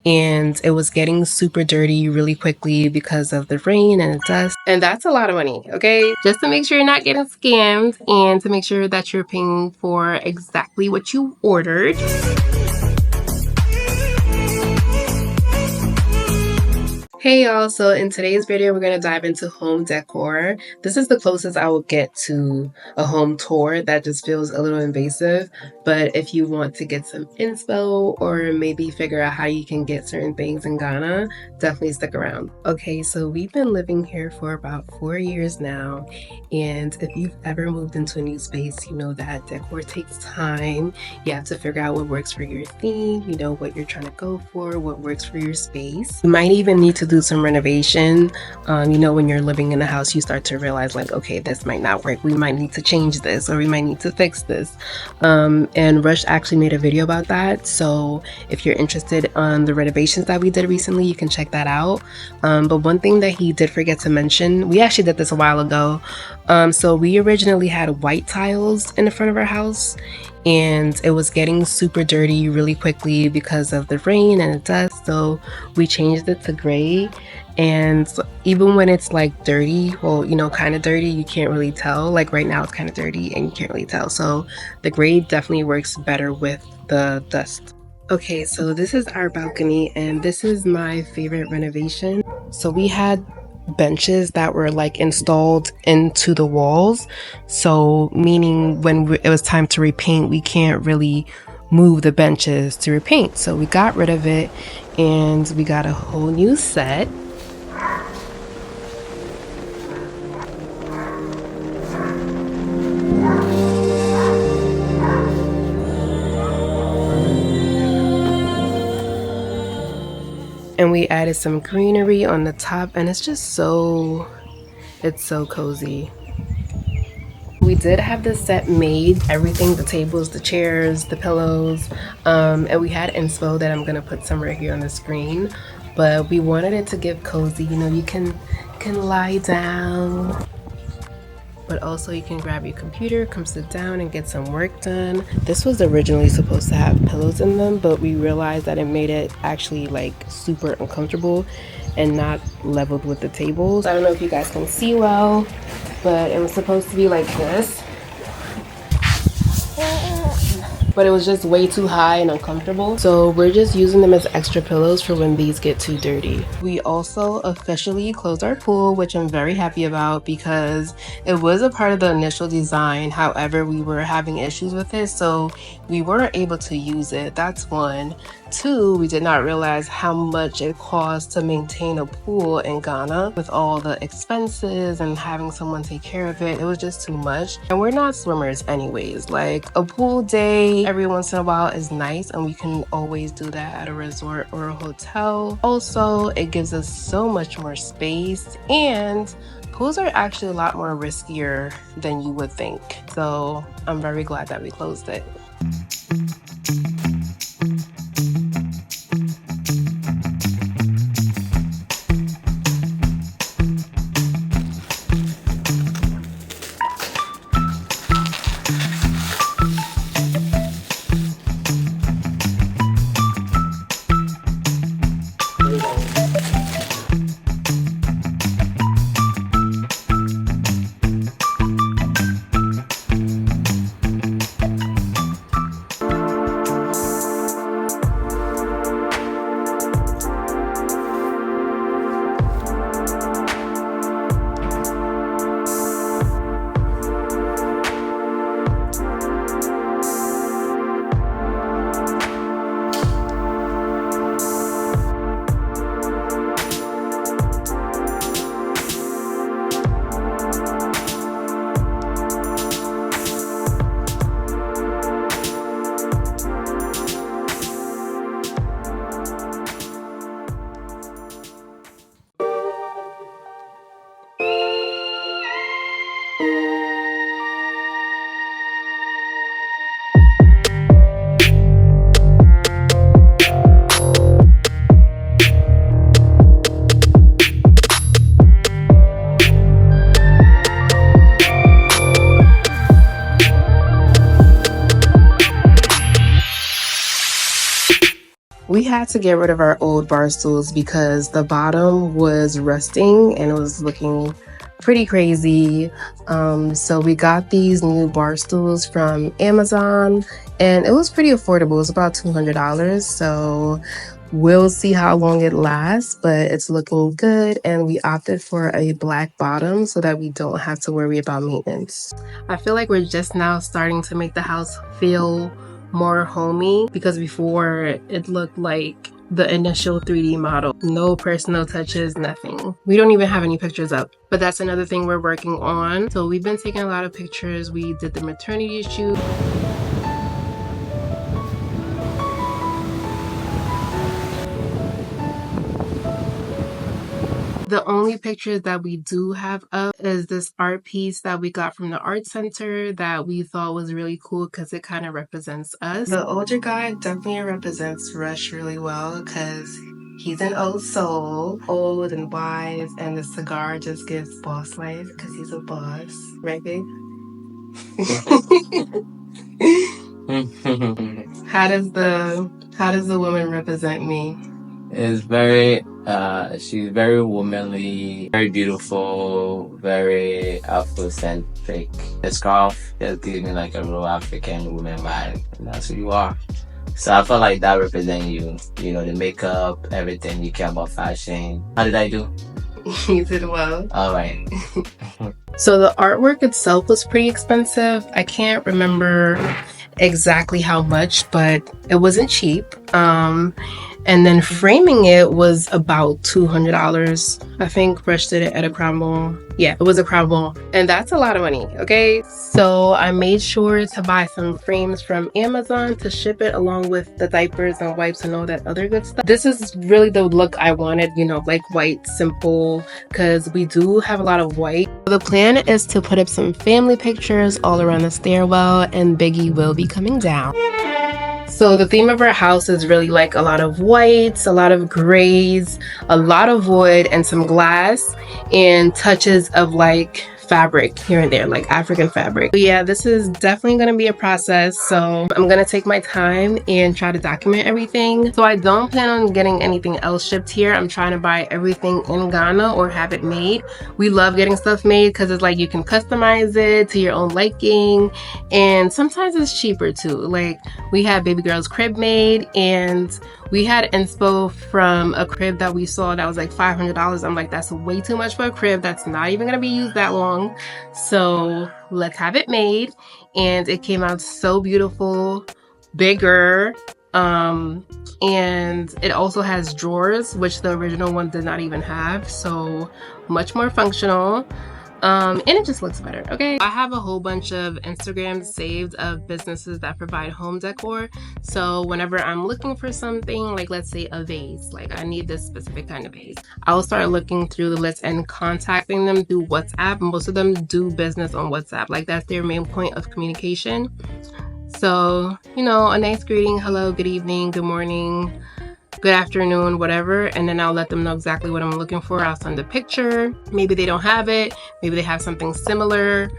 and it was getting super dirty really quickly because of the rain and the dust. And that's a lot of money, okay? Just to make sure you're not getting scammed and to make sure that you're paying for exactly what you ordered. Hey y'all, so in today's video we're going to dive into home decor. This is the closest I will get to a home tour that just feels a little invasive, but if you want to get some inspo or maybe figure out how you can get certain things in Ghana, definitely stick around. Okay, so we've been living here for about 4 years now, and if you've ever moved into a new space, you know that decor takes time. You have to figure out what works for your theme, you know what you're trying to go for, what works for your space. You might even need to do some renovation. When you're living in a house, you start to realize like, okay, this might not work. We might need to change this or we might need to fix this. And Rush actually made a video about that. So if you're interested on the renovations that we did recently, you can check that out. But one thing that he did forget to mention, we actually did this a while ago. So we originally had white tiles in the front of our house, and it was getting super dirty really quickly because of the rain and the dust, so we changed it to gray. And even when it's like dirty, well, kind of dirty, you can't really tell. Like right now it's kind of dirty and you can't really tell, so the gray definitely works better with the dust. Okay, so this is our balcony and this is my favorite renovation. So we had benches that were like installed into the walls, so meaning when it was time to repaint, we can't really move the benches to repaint, so we got rid of it and we got a whole new set. And we added some greenery on the top, and it's so cozy. We did have this set made, everything, the tables, the chairs, the pillows, and we had inspo that I'm gonna put some right here on the screen, but we wanted it to give cozy. You can lie down, but also you can grab your computer, come sit down and get some work done. This was originally supposed to have pillows in them, but we realized that it made it actually like super uncomfortable and not leveled with the tables. I don't know if you guys can see well, but it was supposed to be like this, but it was just way too high and uncomfortable, so we're just using them as extra pillows for when these get too dirty. We also officially closed our pool, which I'm very happy about because it was a part of the initial design. However, we were having issues with it, so we weren't able to use it. That's one. Two, we did not realize how much it costs to maintain a pool in Ghana with all the expenses and having someone take care of it. It was just too much, and we're not swimmers anyways. Like a pool day every once in a while is nice, and we can always do that at a resort or a hotel. Also, it gives us so much more space, and pools are actually a lot more riskier than you would think, so I'm very glad that we closed it. had to get rid of our old bar stools because the bottom was rusting and it was looking pretty crazy. So we got these new bar stools from Amazon and it was pretty affordable. It was about $200. So we'll see how long it lasts, but it's looking good. And we opted for a black bottom so that we don't have to worry about maintenance. I feel like we're just now starting to make the house feel more homey because before it looked like the initial 3D model. No personal touches, nothing. We don't even have any pictures up, but that's another thing we're working on. So we've been taking a lot of pictures. We did the maternity shoot. The only pictures that we do have up is this art piece that we got from the art center that we thought was really cool because it kind of represents us. The older guy definitely represents Rush really well because he's an old soul, old and wise, and the cigar just gives boss life because he's a boss. Right, babe? How does the woman represent me? It's very she's very womanly, very beautiful, very Afrocentric. The scarf just gives me like a real African woman vibe, and that's who you are. So I felt like that represents you. You know, the makeup, everything, you care about fashion. How did I do? You did well. All right. So the artwork itself was pretty expensive. I can't remember exactly how much, but it wasn't cheap. And then framing it was about $200. I think Rush did it at a Cromwell. Yeah, it was a Cromwell. And that's a lot of money, okay? So I made sure to buy some frames from Amazon to ship it along with the diapers and wipes and all that other good stuff. This is really the look I wanted, you know, like white, simple, because we do have a lot of white. The plan is to put up some family pictures all around the stairwell and Biggie will be coming down. So the theme of our house is really like a lot of whites, a lot of grays, a lot of wood and some glass and touches of like fabric here and there, like African fabric. But yeah, this is definitely going to be a process. So I'm going to take my time and try to document everything. So I don't plan on getting anything else shipped here. I'm trying to buy everything in Ghana or have it made. We love getting stuff made because it's like you can customize it to your own liking. And sometimes it's cheaper too. Like we had baby girl's crib made and we had inspo from a crib that we saw that was like $500. I'm like, that's way too much for a crib. That's not even going to be used that long. So let's have it made. And it came out so beautiful, bigger. And it also has drawers, which the original one did not even have. So much more functional. And it just looks better, okay? I have a whole bunch of Instagrams saved of businesses that provide home decor. So whenever I'm looking for something, like let's say a vase, like I need this specific kind of vase, I'll start looking through the list and contacting them through WhatsApp. Most of them do business on WhatsApp. Like that's their main point of communication. So, you know, a nice greeting, hello, good evening, good morning, good afternoon, whatever, and then I'll let them know exactly what I'm looking for. I'll send a picture. Maybe they don't have it, maybe they have something similar.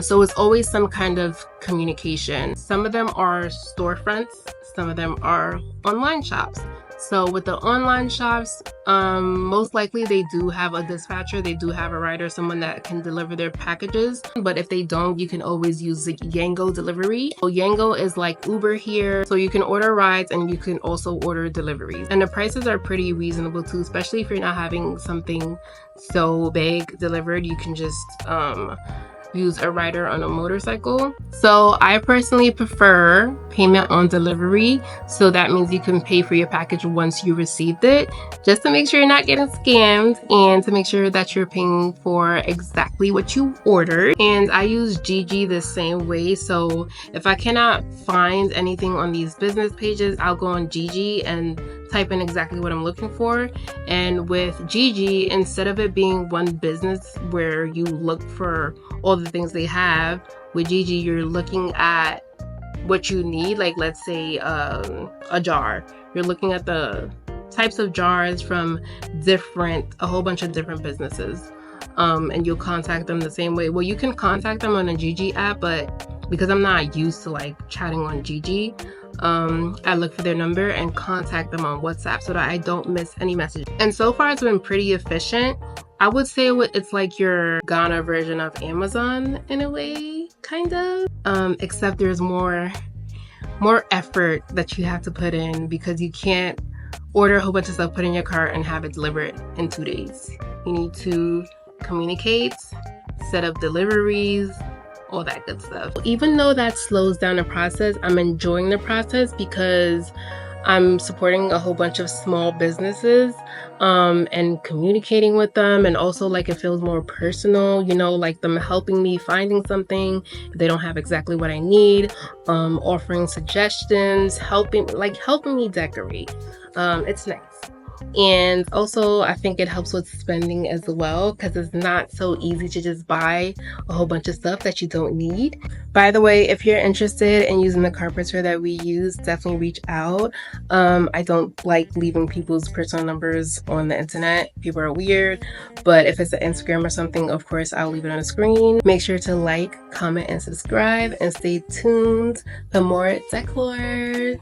So it's always some kind of communication. Some of them are storefronts, some of them are online shops. So with the online shops, most likely they do have a dispatcher, they do have a rider, someone that can deliver their packages. But if they don't, you can always use the Yango delivery. So Yango is like Uber here. So you can order rides and you can also order deliveries. And the prices are pretty reasonable too, especially if you're not having something so big delivered. You can just use a rider on a motorcycle. So I personally prefer payment on delivery. So that means you can pay for your package once you received it, just to make sure you're not getting scammed and to make sure that you're paying for exactly what you ordered. And I use Gigi the same way. So if I cannot find anything on these business pages, I'll go on Gigi and type in exactly what I'm looking for. And with Gigi, instead of it being one business where you look for all the things they have, with Gigi you're looking at what you need. Like let's say a jar, you're looking at the types of jars from a whole bunch of different businesses, and you'll contact them the same way. Well, you can contact them on a Gigi app, but because I'm not used to like chatting on Gigi, I look for their number and contact them on WhatsApp so that I don't miss any messages. And so far, it's been pretty efficient. I would say it's like your Ghana version of Amazon in a way, kind of. Except there's more effort that you have to put in because you can't order a whole bunch of stuff, put in your cart, and have it delivered in 2 days. You need to communicate, set up deliveries, all that good stuff. Even though that slows down the process, I'm enjoying the process because I'm supporting a whole bunch of small businesses and communicating with them, and also like it feels more personal, you know, like them helping me finding something if they don't have exactly what I need, offering suggestions, helping me decorate. It's nice. And also, I think it helps with spending as well because it's not so easy to just buy a whole bunch of stuff that you don't need. By the way, if you're interested in using the carpenter that we use, definitely reach out. I don't like leaving people's personal numbers on the internet. People are weird, but if it's an Instagram or something, of course, I'll leave it on the screen. Make sure to like, comment, and subscribe, and stay tuned for more decor.